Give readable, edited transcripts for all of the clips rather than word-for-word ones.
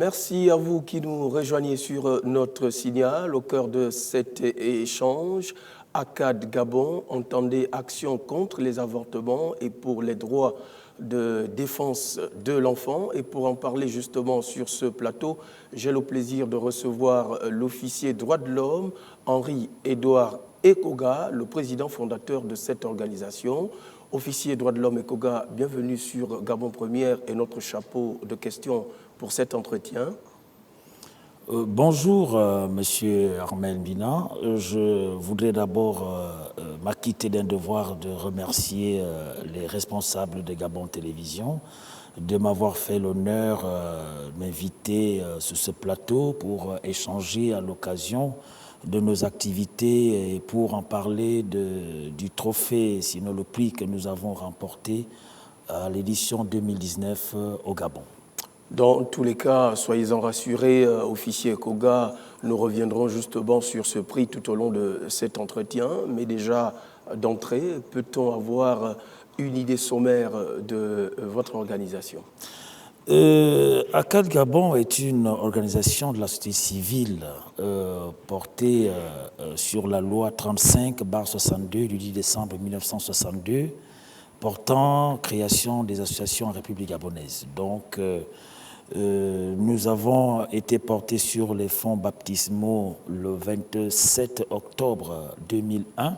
Merci à vous qui nous rejoignez sur notre signal au cœur de cet échange. ACAD Gabon, entendez Action contre les avortements et pour les droits de défense de l'enfant. Et pour en parler justement sur ce plateau, j'ai le plaisir de recevoir l'officier droits de l'homme, Henri-Édouard Ekoga, le président fondateur de cette organisation. Officier droits de l'homme Ekoga, bienvenue sur Gabon Première et notre chapeau de questions pour cet entretien. Bonjour, Monsieur Armel Bina. Je voudrais d'abord m'acquitter d'un devoir de remercier les responsables de Gabon Télévision de m'avoir fait l'honneur de m'inviter sur ce plateau pour échanger à l'occasion de nos activités et pour en parler du trophée, sinon le prix que nous avons remporté à l'édition 2019 au Gabon. Dans tous les cas, soyez-en rassurés, officier Koga, nous reviendrons justement sur ce prix tout au long de cet entretien. Mais déjà, d'entrée, peut-on avoir une idée sommaire de votre organisation? ACAD Gabon est une organisation de la société civile portée sur la loi 35/62 du 10 décembre 1962 portant création des associations en République gabonaise. Donc, nous avons été portés sur les fonds baptismaux le 27 octobre 2001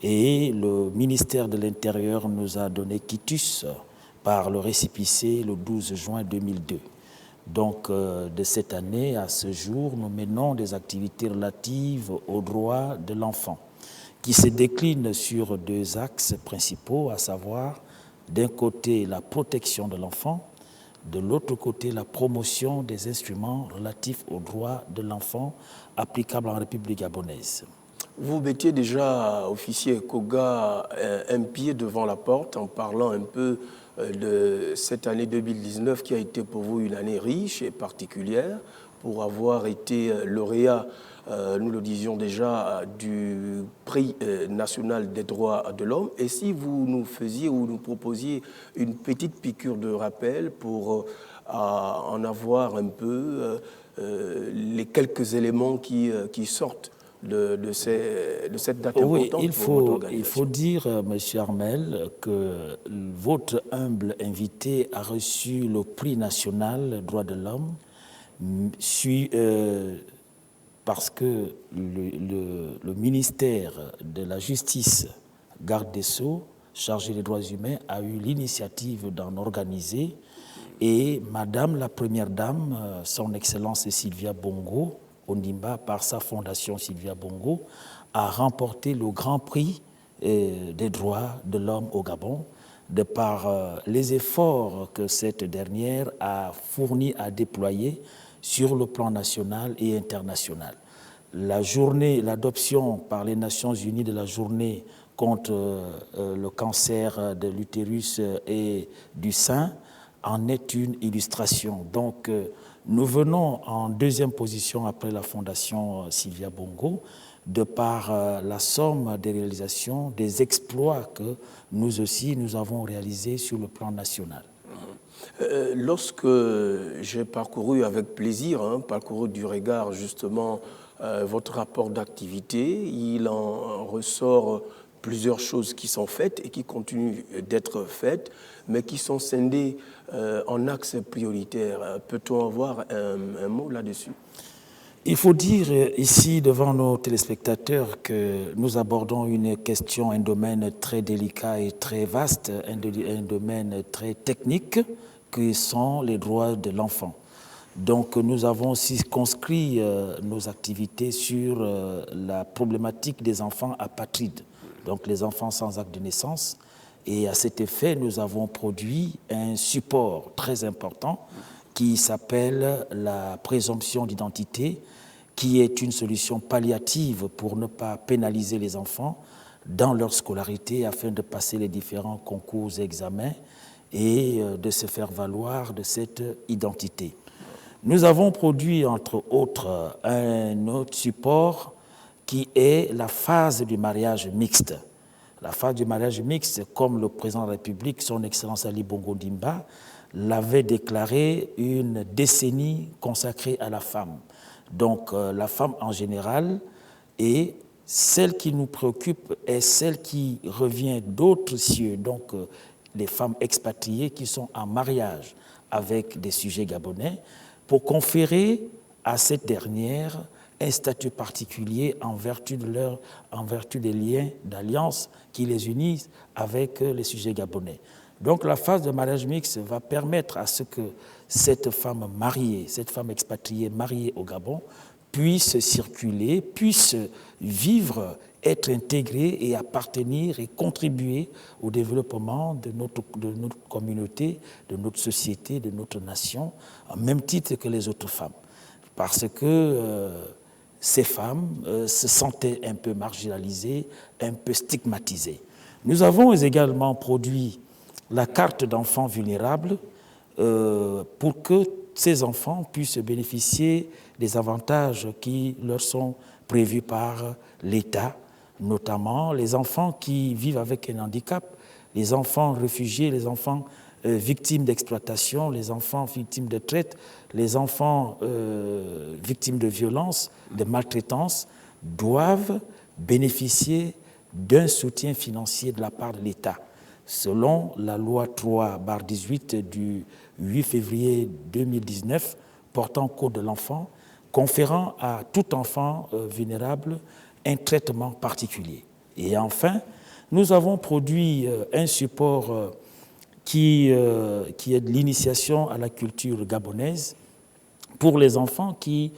et le ministère de l'Intérieur nous a donné quitus par le récépissé le 12 juin 2002. Donc, de cette année à ce jour, nous menons des activités relatives aux droits de l'enfant qui se déclinent sur deux axes principaux, à savoir d'un côté la protection de l'enfant, de l'autre côté la promotion des instruments relatifs aux droits de l'enfant applicables en République gabonaise. Vous mettiez déjà, officier Koga, un pied devant la porte en parlant un peu de cette année 2019 qui a été pour vous une année riche et particulière pour avoir été lauréat, nous le disions déjà, du prix national des droits de l'homme. Et si vous nous faisiez ou nous proposiez une petite piqûre de rappel pour en avoir un peu les quelques éléments qui sortent de cette date importante pour votre organisation. Il faut dire, M. Armel, que votre humble invité a reçu le prix national droits de l'homme parce que le ministère de la Justice, garde des Sceaux, chargé des droits humains, a eu l'initiative d'en organiser et Madame la Première Dame, son Excellence Sylvia Bongo, Ondimba, par sa fondation Sylvia Bongo, a remporté le grand prix des droits de l'homme au Gabon, de par les efforts que cette dernière a fournis à déployer sur le plan national et international. L'adoption par les Nations Unies de la journée contre le cancer de l'utérus et du sein en est une illustration. Donc, nous venons en deuxième position après la fondation Sylvia Bongo, de par la somme des réalisations, des exploits que nous aussi nous avons réalisés sur le plan national. Lorsque j'ai parcouru avec plaisir, parcouru du regard justement votre rapport d'activité, il en ressort plusieurs choses qui sont faites et qui continuent d'être faites, mais qui sont scindées en axes prioritaires. Peut-on avoir un mot là-dessus? Il faut dire ici devant nos téléspectateurs que nous abordons une question, un domaine très délicat et très vaste, un domaine très technique, qui sont les droits de l'enfant. Donc nous avons aussi conscrit nos activités sur la problématique des enfants apatrides, donc les enfants sans acte de naissance. Et à cet effet, nous avons produit un support très important qui s'appelle la présomption d'identité, qui est une solution palliative pour ne pas pénaliser les enfants dans leur scolarité afin de passer les différents concours et examens et de se faire valoir de cette identité. Nous avons produit, entre autres, un autre support qui est la phase du mariage mixte. La phase du mariage mixte, comme le président de la République, son Excellence Ali Bongo Ondimba, l'avait déclaré une décennie consacrée à la femme. Donc la femme en général, et celle qui nous préoccupe est celle qui revient d'autres cieux, donc les femmes expatriées qui sont en mariage avec des sujets gabonais, pour conférer à cette dernière un statut particulier en vertu des liens d'alliance qui les unissent avec les sujets gabonais. Donc la phase de mariage mixte va permettre à ce que cette femme mariée, cette femme expatriée mariée au Gabon, puisse circuler, puisse vivre, être intégrée et appartenir et contribuer au développement de notre communauté, de notre société, de notre nation, en même titre que les autres femmes. Parce que ces femmes se sentaient un peu marginalisées, un peu stigmatisées. Nous avons également produit la carte d'enfants vulnérables pour que ces enfants puissent bénéficier des avantages qui leur sont prévus par l'État, notamment les enfants qui vivent avec un handicap, les enfants réfugiés, les enfants victimes d'exploitation, les enfants victimes de traite, les enfants victimes de violences, de maltraitance, doivent bénéficier d'un soutien financier de la part de l'État. Selon la loi 3/18 du 8 février 2019 portant Code de l'enfant, conférant à tout enfant vulnérable un traitement particulier. Et enfin, nous avons produit un support qui est de l'initiation à la culture gabonaise pour les enfants qui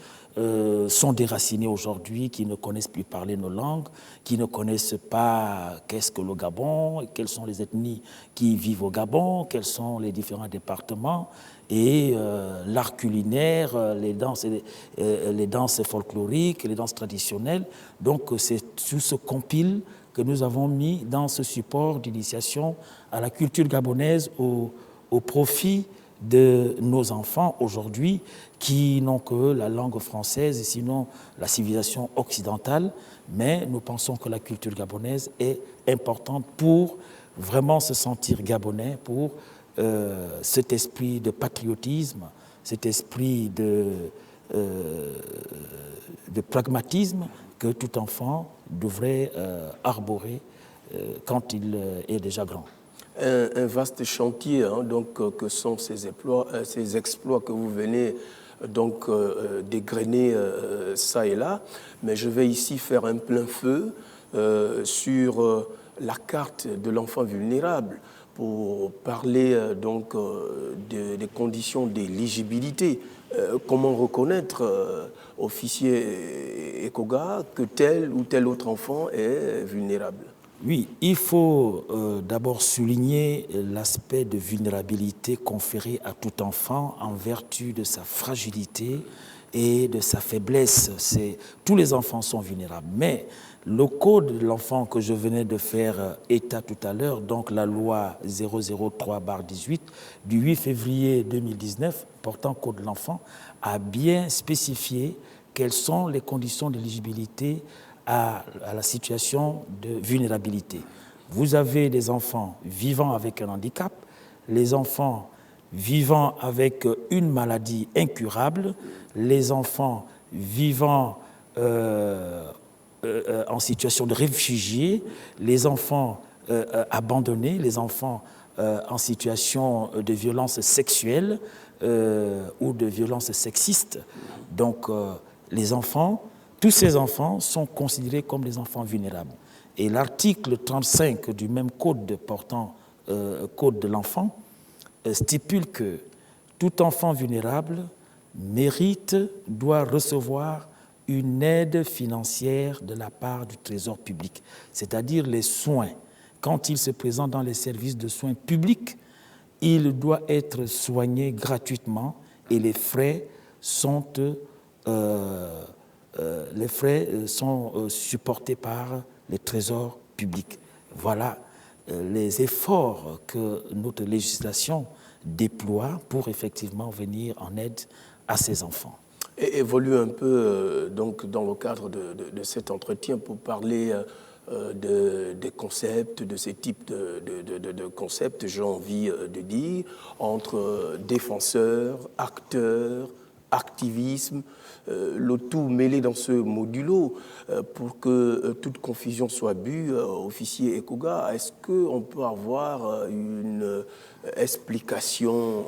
sont déracinés aujourd'hui, qui ne connaissent plus parler nos langues, qui ne connaissent pas qu'est-ce que le Gabon, quelles sont les ethnies qui vivent au Gabon, quels sont les différents départements, et l'art culinaire, les danses folkloriques, les danses traditionnelles. Donc c'est tout ce compile que nous avons mis dans ce support d'initiation à la culture gabonaise au profit de nos enfants aujourd'hui qui n'ont que la langue française et sinon la civilisation occidentale, mais nous pensons que la culture gabonaise est importante pour vraiment se sentir gabonais, pour cet esprit de patriotisme, cet esprit de pragmatisme que tout enfant devrait arborer quand il est déjà grand. Un vaste chantier, hein, donc, que sont ces exploits que vous venez donc dégrainer ça et là. Mais je vais ici faire un plein feu sur la carte de l'enfant vulnérable pour parler donc des conditions d'éligibilité. Comment reconnaître, officier ECOGA, que tel ou tel autre enfant est vulnérable? Oui, il faut d'abord souligner l'aspect de vulnérabilité conféré à tout enfant en vertu de sa fragilité et de sa faiblesse. Tous les enfants sont vulnérables, mais le code de l'enfant que je venais de faire état tout à l'heure, donc la loi 003/18 du 8 février 2019 portant code de l'enfant, a bien spécifié quelles sont les conditions d'éligibilité à la situation de vulnérabilité. Vous avez des enfants vivant avec un handicap, les enfants vivant avec une maladie incurable, les enfants vivant en situation de réfugiés, les enfants abandonnés, les enfants en situation de violence sexuelle ou de violence sexiste. Donc les enfants, tous ces enfants sont considérés comme des enfants vulnérables. Et l'article 35 du même code portant code de l'enfant stipule que tout enfant vulnérable doit recevoir une aide financière de la part du Trésor public, c'est-à-dire les soins. Quand il se présente dans les services de soins publics, il doit être soigné gratuitement et les frais sont supportés par les trésors publics. Voilà les efforts que notre législation déploie pour effectivement venir en aide à ces enfants. Et évolue un peu donc dans le cadre de cet entretien pour parler des concepts, de ces types de concepts, j'ai envie de dire, entre défenseurs, acteurs, activisme, le tout mêlé dans ce modulo pour que toute confusion soit bue. Officier Ekoga, est-ce qu'on peut avoir une explication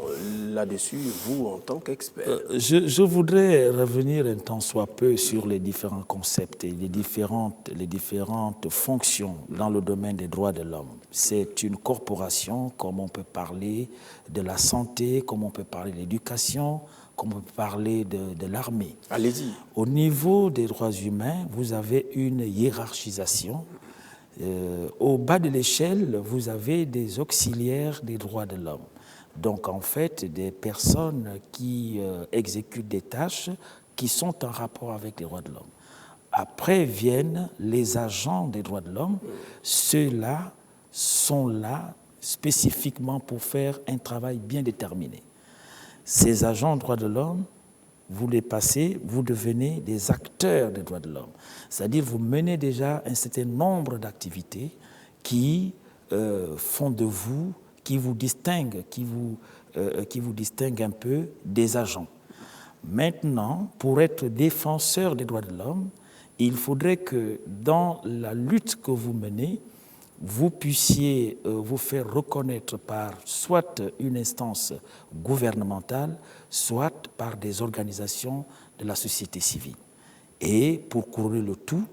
là-dessus, vous, en tant qu'expert? Je voudrais revenir un tant soit peu sur les différents concepts et les différentes fonctions dans le domaine des droits de l'homme. C'est une corporation, comme on peut parler de la santé, comme on peut parler de l'éducation, comme on peut parler de l'armée. Allez-y. Au niveau des droits humains, vous avez une hiérarchisation. Au bas de l'échelle, vous avez des auxiliaires des droits de l'homme. Donc, en fait, des personnes qui exécutent des tâches qui sont en rapport avec les droits de l'homme. Après viennent les agents des droits de l'homme. Ceux-là sont là spécifiquement pour faire un travail bien déterminé. Ces agents des droits de l'homme, vous les passez, vous devenez des acteurs des droits de l'homme. C'est-à-dire vous menez déjà un certain nombre d'activités qui font de vous, qui vous distinguent un peu des agents. Maintenant, pour être défenseur des droits de l'homme, il faudrait que dans la lutte que vous menez, vous puissiez vous faire reconnaître par soit une instance gouvernementale, soit par des organisations de la société civile. Et pour couronner le tout,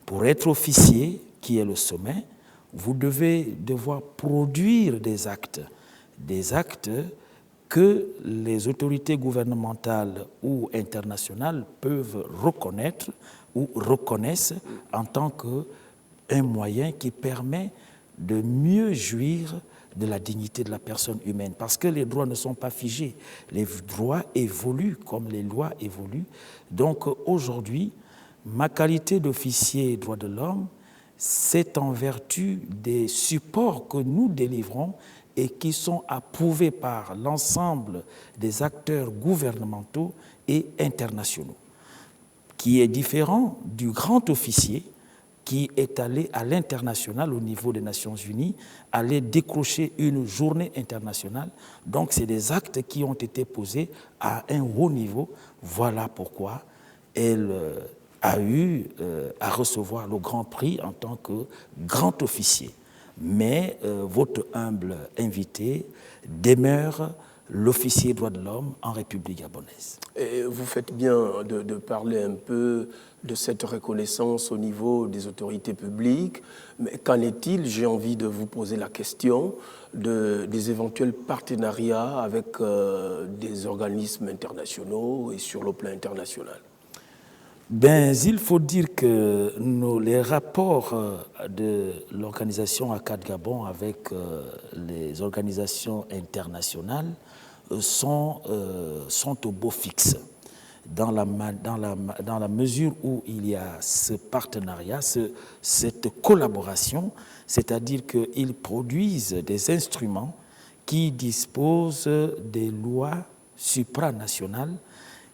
pour être officier, qui est le sommet, vous devez devoir produire des actes que les autorités gouvernementales ou internationales peuvent reconnaître ou reconnaissent en tant qu'un moyen qui permet de mieux jouir de la dignité de la personne humaine. Parce que les droits ne sont pas figés. Les droits évoluent comme les lois évoluent. Donc aujourd'hui, ma qualité d'officier droits de l'homme, c'est en vertu des supports que nous délivrons et qui sont approuvés par l'ensemble des acteurs gouvernementaux et internationaux, qui est différent du grand officier qui est allé à l'international au niveau des Nations Unies, aller décrocher une journée internationale. Donc, c'est des actes qui ont été posés à un haut niveau. Voilà pourquoi elle a eu à recevoir le grand prix en tant que grand officier. Mais votre humble invité demeure l'officier droits de l'homme en République gabonaise. Et vous faites bien de parler un peu de cette reconnaissance au niveau des autorités publiques, mais qu'en est-il, j'ai envie de vous poser la question, des éventuels partenariats avec des organismes internationaux et sur le plan international? Ben, il faut dire que les rapports de l'organisation ACAD Gabon avec les organisations internationales sont au beau fixe, dans la mesure où il y a ce partenariat, cette collaboration, c'est-à-dire qu'ils produisent des instruments qui disposent des lois supranationales.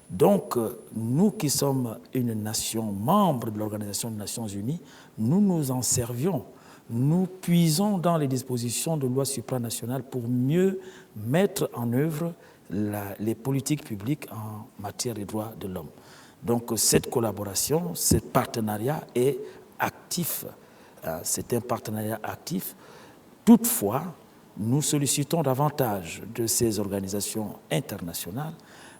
Donc, nous qui sommes une nation membre de l'Organisation des Nations Unies, nous nous en servions. Nous puisons dans les dispositions de lois supranationales pour mieux mettre en œuvre les politiques publiques en matière des droits de l'homme. Donc, cette collaboration, ce partenariat est actif. C'est un partenariat actif. Toutefois, nous sollicitons davantage de ces organisations internationales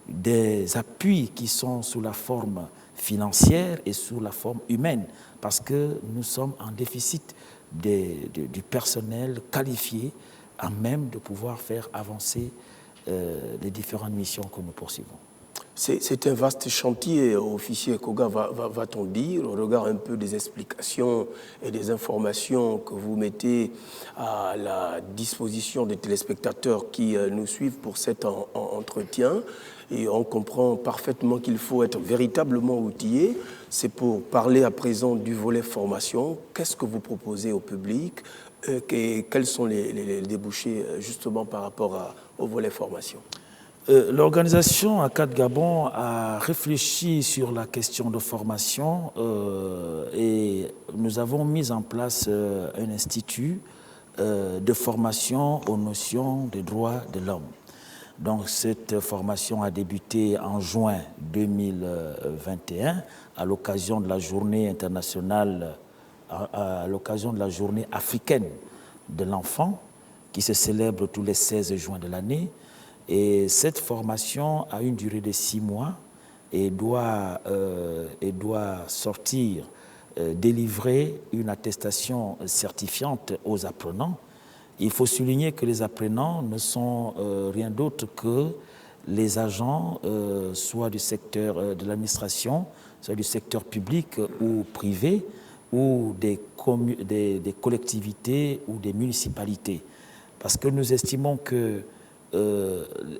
des appuis qui sont sous la forme financière et sous la forme humaine, parce que nous sommes en déficit du personnel qualifié à même de pouvoir faire avancer les différentes missions que nous poursuivons. C'est un vaste chantier, officier Ekoga, va-t-on dire, au regard un peu des explications et des informations que vous mettez à la disposition des téléspectateurs qui nous suivent pour cet entretien. Et on comprend parfaitement qu'il faut être véritablement outillé. C'est pour parler à présent du volet formation. Qu'est-ce que vous proposez au public et quels sont les débouchés justement par rapport au volet formation? L'organisation ACAD Gabon a réfléchi sur la question de formation et nous avons mis en place un institut de formation aux notions des droits de l'homme. Donc cette formation a débuté en juin 2021 à l'occasion de la journée internationale, à l'occasion de la journée africaine de l'enfant qui se célèbre tous les 16 juin de l'année. Et cette formation a une durée de 6 mois et doit sortir, délivrer une attestation certifiante aux apprenants. Il faut souligner que les apprenants ne sont rien d'autre que les agents, soit du secteur de l'administration, soit du secteur public ou privé, ou des collectivités ou des municipalités. Parce que nous estimons que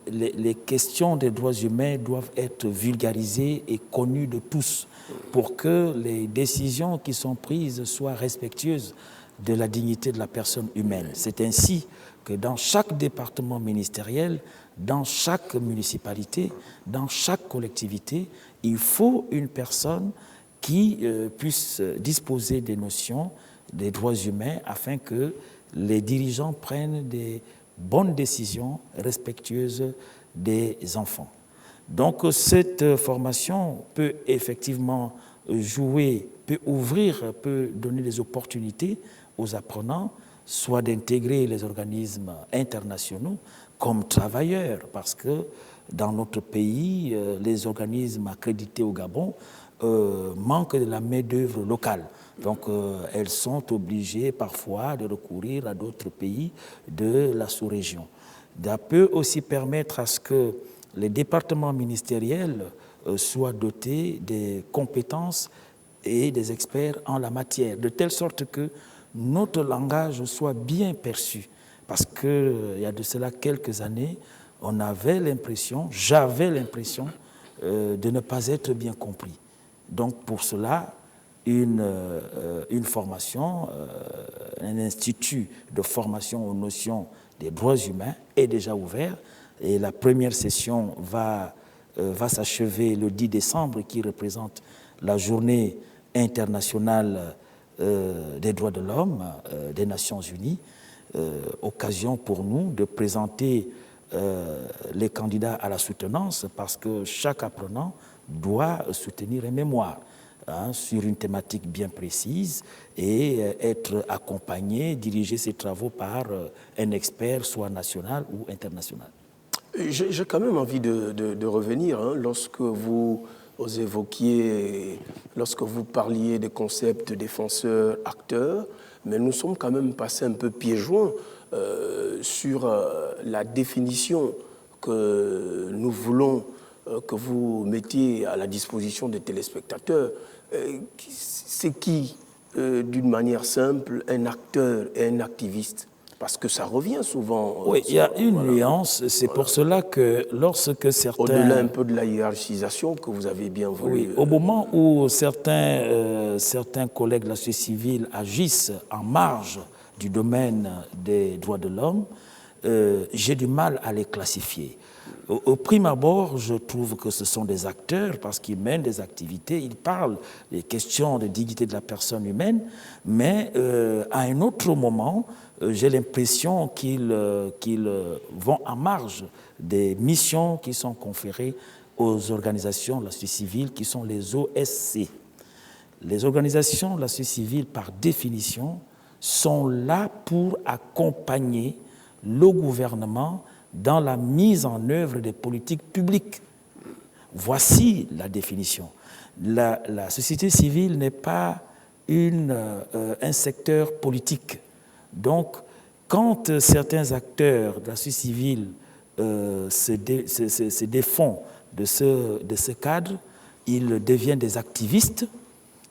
les questions des droits humains doivent être vulgarisées et connues de tous pour que les décisions qui sont prises soient respectueuses de la dignité de la personne humaine. C'est ainsi que dans chaque département ministériel, dans chaque municipalité, dans chaque collectivité, il faut une personne qui puisse disposer des notions des droits humains afin que les dirigeants prennent des bonnes décisions respectueuses des enfants. Donc cette formation peut effectivement jouer, peut ouvrir, peut donner des opportunités aux apprenants, soit d'intégrer les organismes internationaux comme travailleurs, parce que dans notre pays, les organismes accrédités au Gabon manquent de la main-d'œuvre locale. Donc, elles sont obligées parfois de recourir à d'autres pays de la sous-région. Ça peut aussi permettre à ce que les départements ministériels soient dotés des compétences et des experts en la matière, de telle sorte que notre langage soit bien perçu. Parce qu'il y a de cela quelques années, j'avais l'impression de ne pas être bien compris. Donc, pour cela, une formation, un institut de formation aux notions des droits humains est déjà ouvert et la première session va s'achever le 10 décembre qui représente la journée internationale des droits de l'homme des Nations Unies, occasion pour nous de présenter les candidats à la soutenance parce que chaque apprenant doit soutenir un mémoire sur une thématique bien précise et être accompagné, diriger ses travaux par un expert, soit national ou international. J'ai quand même envie de revenir lorsque vous évoquiez, lorsque vous parliez des concepts défenseurs, acteurs, mais nous sommes quand même passés un peu pieds joints sur la définition que nous voulons que vous mettiez à la disposition des téléspectateurs. C'est qui, d'une manière simple, un acteur et un activiste? Parce que ça revient souvent. Oui, il y a une nuance. C'est pour cela que lorsque certains... Au-delà un peu de la hiérarchisation que vous avez bien voulu... Oui, au moment où certains collègues de la société civile agissent en marge du domaine des droits de l'homme, j'ai du mal à les classifier. Au prime abord, je trouve que ce sont des acteurs parce qu'ils mènent des activités, ils parlent des questions de dignité de la personne humaine, mais à un autre moment, j'ai l'impression qu'ils vont en marge des missions qui sont conférées aux organisations de la société civile qui sont les OSC. Les organisations de la société civile, par définition, sont là pour accompagner le gouvernement dans la mise en œuvre des politiques publiques. Voici la définition. La société civile n'est pas un secteur politique. Donc, quand certains acteurs de la société civile se défont de ce cadre, ils deviennent des activistes.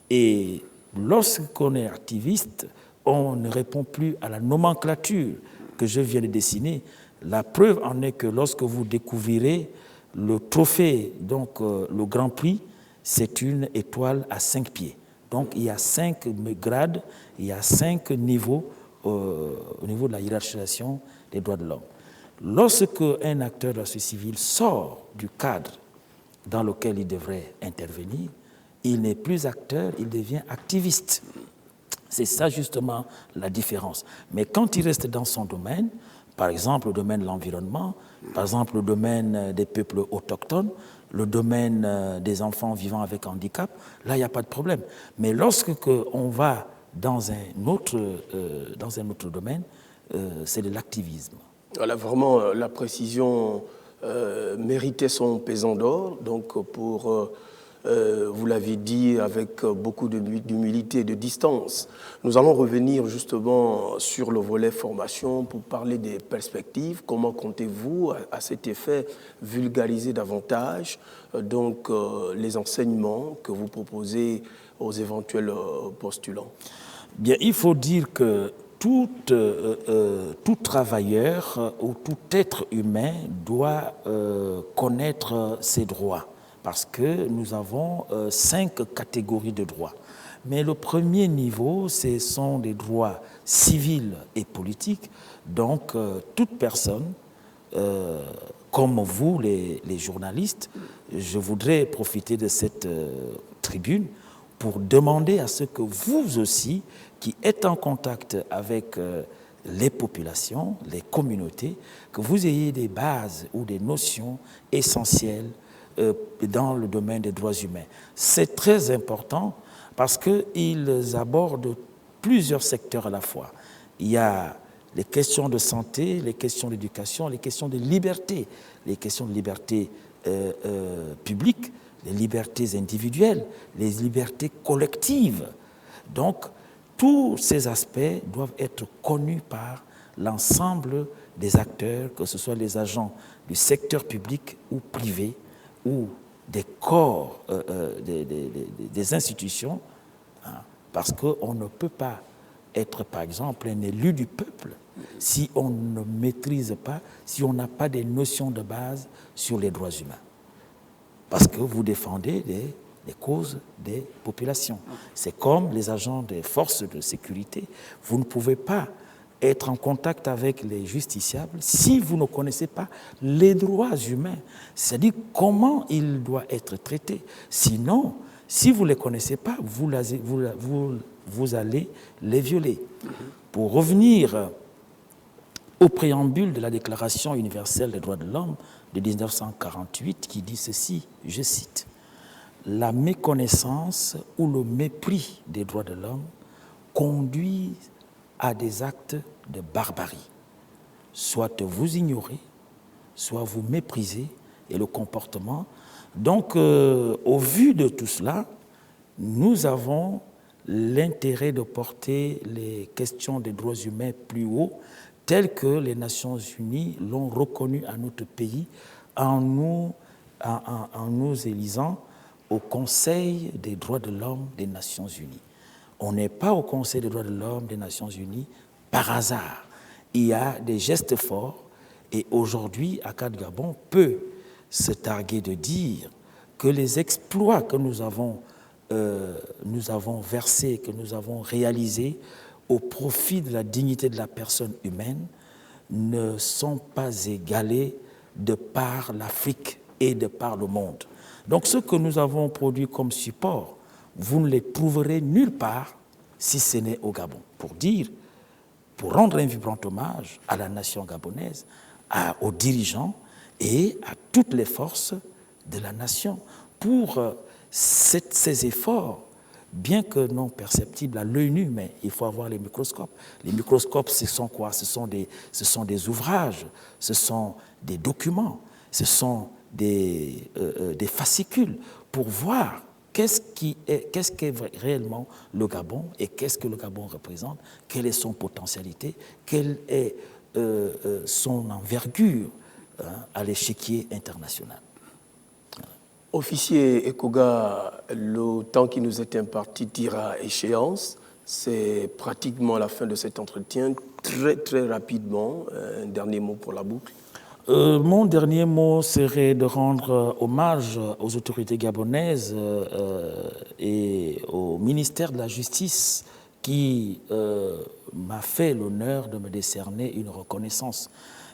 Et lorsqu'on est activiste, on ne répond plus à la nomenclature que je viens de dessiner. La preuve en est que lorsque vous découvrirez le trophée, donc le Grand Prix, c'est une étoile à 5 pieds. Donc il y a 5 grades, il y a 5 niveaux au niveau de la hiérarchisation des droits de l'homme. Lorsque un acteur de la société civile sort du cadre dans lequel il devrait intervenir, il n'est plus acteur, il devient activiste. C'est ça justement la différence. Mais quand il reste dans son domaine, par exemple le domaine de l'environnement, par exemple le domaine des peuples autochtones, le domaine des enfants vivant avec handicap, là il n'y a pas de problème. Mais lorsque on va dans un autre domaine, c'est de l'activisme. Voilà, vraiment, la précision méritait son pesant d'or. Donc, vous l'avez dit avec beaucoup d'humilité et de distance, nous allons revenir justement sur le volet formation pour parler des perspectives. Comment comptez-vous, à cet effet, vulgariser davantage les enseignements que vous proposez aux éventuels postulants? Bien, il faut dire que tout travailleur ou tout être humain doit connaître ses droits, parce que nous avons 5 catégories de droits. Mais le premier niveau, ce sont des droits civils et politiques. Donc, toute personne, comme vous, les journalistes, je voudrais profiter de cette tribune pour demander à ce que vous aussi, qui êtes en contact avec les populations, les communautés, que vous ayez des bases ou des notions essentielles dans le domaine des droits humains. C'est très important parce qu'ils abordent plusieurs secteurs à la fois. Il y a les questions de santé, les questions d'éducation, les questions de liberté, les questions de liberté publique, les libertés individuelles, les libertés collectives. Donc, tous ces aspects doivent être connus par l'ensemble des acteurs, que ce soit les agents du secteur public ou privé, ou des corps, des institutions, hein, parce qu'on ne peut pas être, par exemple, un élu du peuple si on ne maîtrise pas, si on n'a pas des notions de base sur les droits humains. Parce que vous défendez les causes des populations. C'est comme les agents des forces de sécurité. Vous ne pouvez pas être en contact avec les justiciables si vous ne connaissez pas les droits humains, c'est-à-dire comment ils doivent être traités. Sinon, si vous ne les connaissez pas, vous allez les violer. Pour revenir au préambule de la Déclaration universelle des droits de l'homme de 1948 qui dit ceci, je cite, « La méconnaissance ou le mépris des droits de l'homme conduit à des actes de barbarie. Soit vous ignorez, soit vous méprisez et le comportement. » Donc, au vu de tout cela, nous avons l'intérêt de porter les questions des droits humains plus haut, telles que les Nations Unies l'ont reconnu à notre pays en nous élisant au Conseil des droits de l'homme des Nations Unies. On n'est pas au Conseil des droits de l'homme des Nations Unies par hasard. Il y a des gestes forts et aujourd'hui, ACAD Gabon peut se targuer de dire que les exploits que nous avons versés, que nous avons réalisés au profit de la dignité de la personne humaine ne sont pas égalés de par l'Afrique et de par le monde. Donc ce que nous avons produit comme support, vous ne les trouverez nulle part si ce n'est au Gabon. Pour rendre un vibrant hommage à la nation gabonaise, aux dirigeants et à toutes les forces de la nation pour ces efforts, bien que non perceptibles à l'œil nu, mais il faut avoir les microscopes. Les microscopes, ce sont quoi? Ce sont des ouvrages, ce sont des documents, ce sont des fascicules pour voir qu'est-ce qu'est réellement le Gabon et qu'est-ce que le Gabon représente, quelle est son potentialité, quelle est son envergure à l'échiquier international. Officier Ekoga, le temps qui nous est imparti tire à échéance. C'est pratiquement la fin de cet entretien. Très, très rapidement, un dernier mot pour la boucle. Mon dernier mot serait de rendre hommage aux autorités gabonaises et au ministère de la Justice qui m'a fait l'honneur de me décerner une reconnaissance.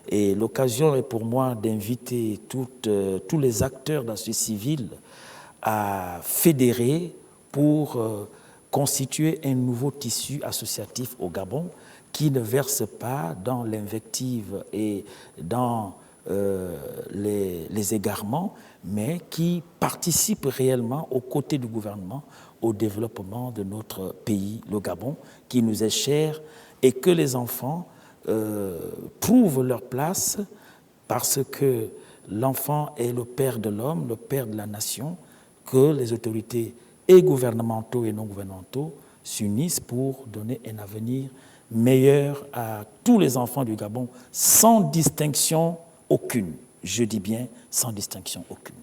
Et l'occasion est pour moi d'inviter tous les acteurs de la société civile à fédérer pour constituer un nouveau tissu associatif au Gabon qui ne verse pas dans l'invective et dans les égarements, mais qui participe réellement aux côtés du gouvernement au développement de notre pays, le Gabon, qui nous est cher, et que les enfants trouvent leur place parce que l'enfant est le père de l'homme, le père de la nation, que les autorités et gouvernementaux et non gouvernementaux s'unissent pour donner un avenir meilleur à tous les enfants du Gabon, sans distinction aucune. Je dis bien sans distinction aucune.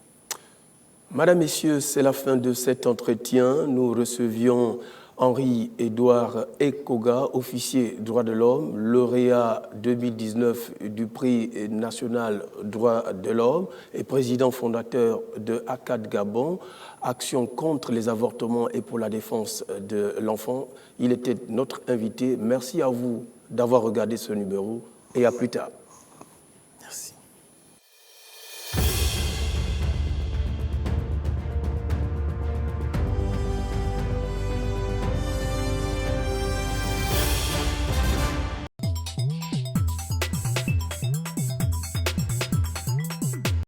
Madame, Messieurs, c'est la fin de cet entretien. Nous recevions Henri-Édouard Ekoga, officier droits de l'homme, lauréat 2019 du prix national droits de l'homme et président fondateur de ACAD Gabon, Action contre les avortements et pour la défense de l'enfant. Il était notre invité. Merci à vous d'avoir regardé ce numéro et à plus tard.